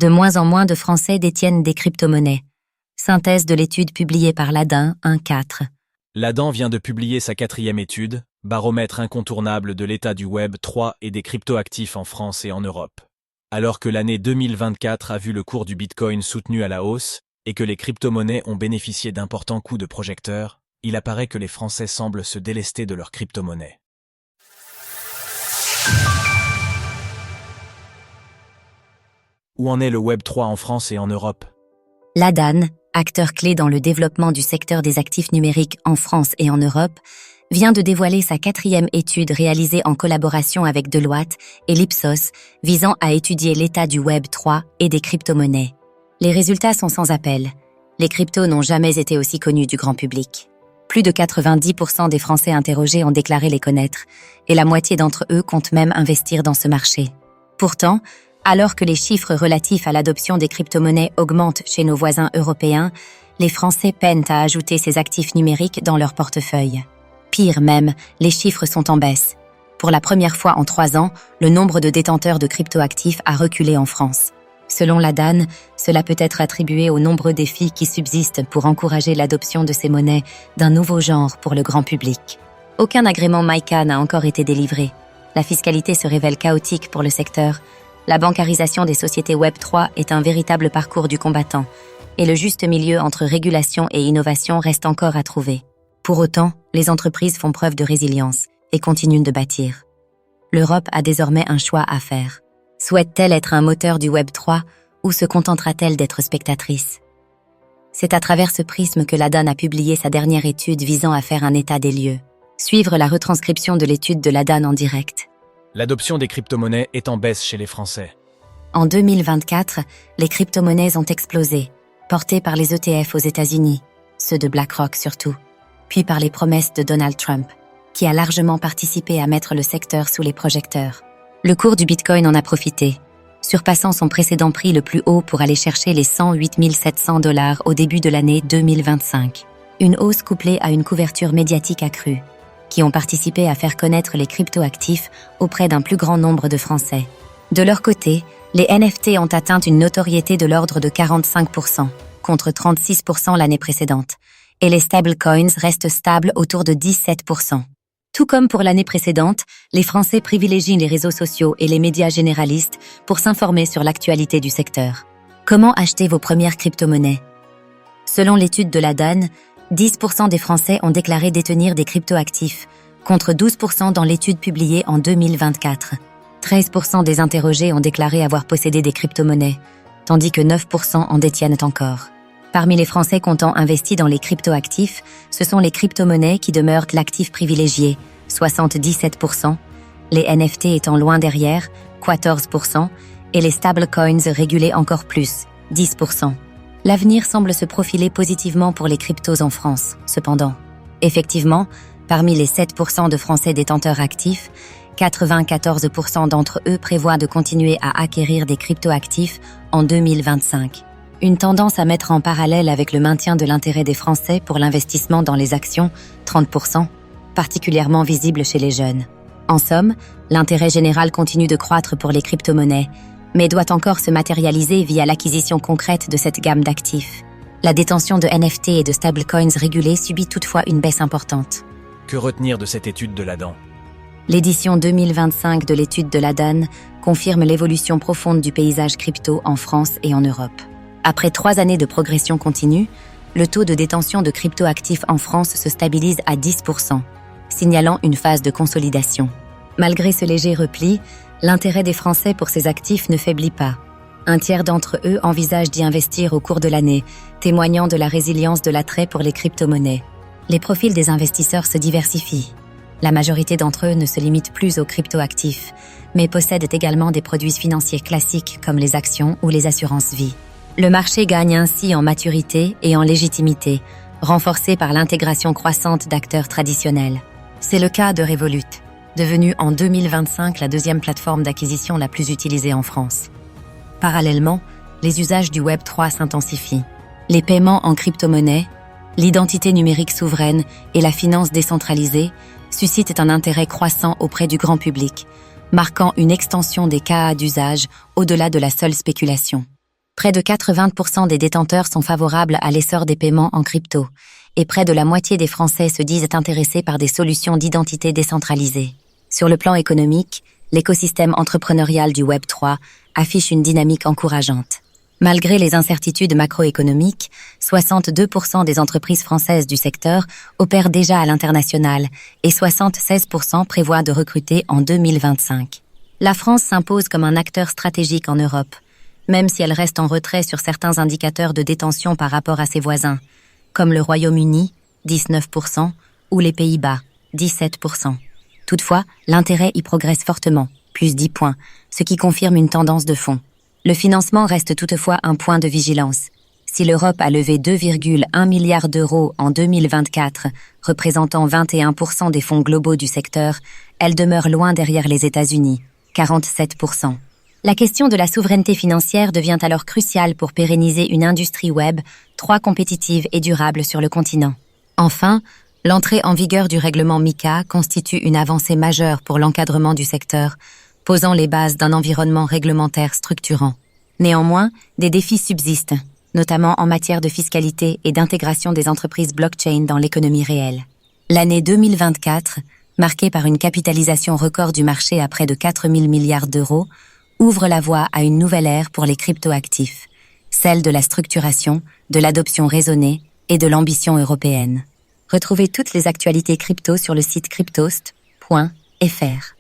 De moins en moins de Français détiennent des crypto-monnaies. Synthèse de l'étude publiée par l'ADAN 1.4. L'ADAN vient de publier sa 4e étude, baromètre incontournable de l'état du Web 3 et des cryptoactifs en France et en Europe. Alors que l'année 2024 a vu le cours du Bitcoin soutenu à la hausse et que les crypto-monnaies ont bénéficié d'importants coups de projecteur, il apparaît que les Français semblent se délester de leurs crypto-monnaies. Où en est le Web 3 en France et en Europe? L'ADAN, acteur clé dans le développement du secteur des actifs numériques en France et en Europe, vient de dévoiler sa 4e étude réalisée en collaboration avec Deloitte et l'Ipsos visant à étudier l'état du Web 3 et des crypto-monnaies. Les résultats sont sans appel. Les cryptos n'ont jamais été aussi connus du grand public. Plus de 90% des Français interrogés ont déclaré les connaître, et la moitié d'entre eux comptent même investir dans ce marché. Pourtant, alors que les chiffres relatifs à l'adoption des crypto-monnaies augmentent chez nos voisins européens, les Français peinent à ajouter ces actifs numériques dans leur portefeuille. Pire même, les chiffres sont en baisse. Pour la première fois en 3 ans, le nombre de détenteurs de cryptoactifs a reculé en France. Selon l'ADAN, cela peut être attribué aux nombreux défis qui subsistent pour encourager l'adoption de ces monnaies d'un nouveau genre pour le grand public. Aucun agrément MiCA n'a encore été délivré. La fiscalité se révèle chaotique pour le secteur. La bancarisation des sociétés Web3 est un véritable parcours du combattant, et le juste milieu entre régulation et innovation reste encore à trouver. Pour autant, les entreprises font preuve de résilience et continuent de bâtir. L'Europe a désormais un choix à faire. Souhaite-t-elle être un moteur du Web3 ou se contentera-t-elle d'être spectatrice? C'est à travers ce prisme que l'ADAN a publié sa dernière étude visant à faire un état des lieux. Suivre la retranscription de l'étude de l'ADAN en direct. L'adoption des crypto-monnaies est en baisse chez les Français. En 2024, les crypto-monnaies ont explosé, portées par les ETF aux États-Unis, ceux de BlackRock surtout, puis par les promesses de Donald Trump, qui a largement participé à mettre le secteur sous les projecteurs. Le cours du Bitcoin en a profité, surpassant son précédent prix le plus haut pour aller chercher les 108 700 $ au début de l'année 2025. Une hausse couplée à une couverture médiatique accrue, qui ont participé à faire connaître les cryptoactifs auprès d'un plus grand nombre de Français. De leur côté, les NFT ont atteint une notoriété de l'ordre de 45%, contre 36% l'année précédente, et les stablecoins restent stables autour de 17%. Tout comme pour l'année précédente, les Français privilégient les réseaux sociaux et les médias généralistes pour s'informer sur l'actualité du secteur. Comment acheter vos premières crypto-monnaies? Selon l'étude de l'ADAN, 10% des Français ont déclaré détenir des cryptoactifs, contre 12% dans l'étude publiée en 2024. 13% des interrogés ont déclaré avoir possédé des crypto-monnaies, tandis que 9% en détiennent encore. Parmi les Français comptant investi dans les cryptoactifs, ce sont les crypto-monnaies qui demeurent l'actif privilégié, 77%, les NFT étant loin derrière, 14%, et les stablecoins régulés encore plus, 10%. L'avenir semble se profiler positivement pour les cryptos en France, cependant. Effectivement, parmi les 7% de Français détenteurs actifs, 94% d'entre eux prévoient de continuer à acquérir des cryptoactifs en 2025. Une tendance à mettre en parallèle avec le maintien de l'intérêt des Français pour l'investissement dans les actions, 30%, particulièrement visible chez les jeunes. En somme, l'intérêt général continue de croître pour les crypto-monnaies, mais doit encore se matérialiser via l'acquisition concrète de cette gamme d'actifs. La détention de NFT et de stablecoins régulés subit toutefois une baisse importante. Que retenir de cette étude de l'ADAN? L'édition 2025 de l'étude de l'ADAN confirme l'évolution profonde du paysage crypto en France et en Europe. Après 3 années de progression continue, le taux de détention de cryptoactifs en France se stabilise à 10%, signalant une phase de consolidation. Malgré ce léger repli, l'intérêt des Français pour ces actifs ne faiblit pas. Un tiers d'entre eux envisagent d'y investir au cours de l'année, témoignant de la résilience de l'attrait pour les crypto-monnaies. Les profils des investisseurs se diversifient. La majorité d'entre eux ne se limitent plus aux cryptoactifs, mais possèdent également des produits financiers classiques comme les actions ou les assurances-vie. Le marché gagne ainsi en maturité et en légitimité, renforcé par l'intégration croissante d'acteurs traditionnels. C'est le cas de Revolut, devenue en 2025 la 2e plateforme d'acquisition la plus utilisée en France. Parallèlement, les usages du Web3 s'intensifient. Les paiements en crypto-monnaie, l'identité numérique souveraine et la finance décentralisée suscitent un intérêt croissant auprès du grand public, marquant une extension des cas d'usage au-delà de la seule spéculation. Près de 80% des détenteurs sont favorables à l'essor des paiements en crypto, et près de la moitié des Français se disent intéressés par des solutions d'identité décentralisées. Sur le plan économique, l'écosystème entrepreneurial du Web3 affiche une dynamique encourageante. Malgré les incertitudes macroéconomiques, 62% des entreprises françaises du secteur opèrent déjà à l'international et 76% prévoient de recruter en 2025. La France s'impose comme un acteur stratégique en Europe, même si elle reste en retrait sur certains indicateurs de détention par rapport à ses voisins, comme le Royaume-Uni, 19%, ou les Pays-Bas, 17%. Toutefois, l'intérêt y progresse fortement, plus 10 points, ce qui confirme une tendance de fond. Le financement reste toutefois un point de vigilance. Si l'Europe a levé 2,1 milliards d'euros en 2024, représentant 21% des fonds globaux du secteur, elle demeure loin derrière les États-Unis, 47%. La question de la souveraineté financière devient alors cruciale pour pérenniser une industrie web 3 compétitive et durable sur le continent. Enfin, l'entrée en vigueur du règlement MiCA constitue une avancée majeure pour l'encadrement du secteur, posant les bases d'un environnement réglementaire structurant. Néanmoins, des défis subsistent, notamment en matière de fiscalité et d'intégration des entreprises blockchain dans l'économie réelle. L'année 2024, marquée par une capitalisation record du marché à près de 4 000 milliards d'euros, ouvre la voie à une nouvelle ère pour les cryptoactifs, celle de la structuration, de l'adoption raisonnée et de l'ambition européenne. Retrouvez toutes les actualités crypto sur le site cryptost.fr.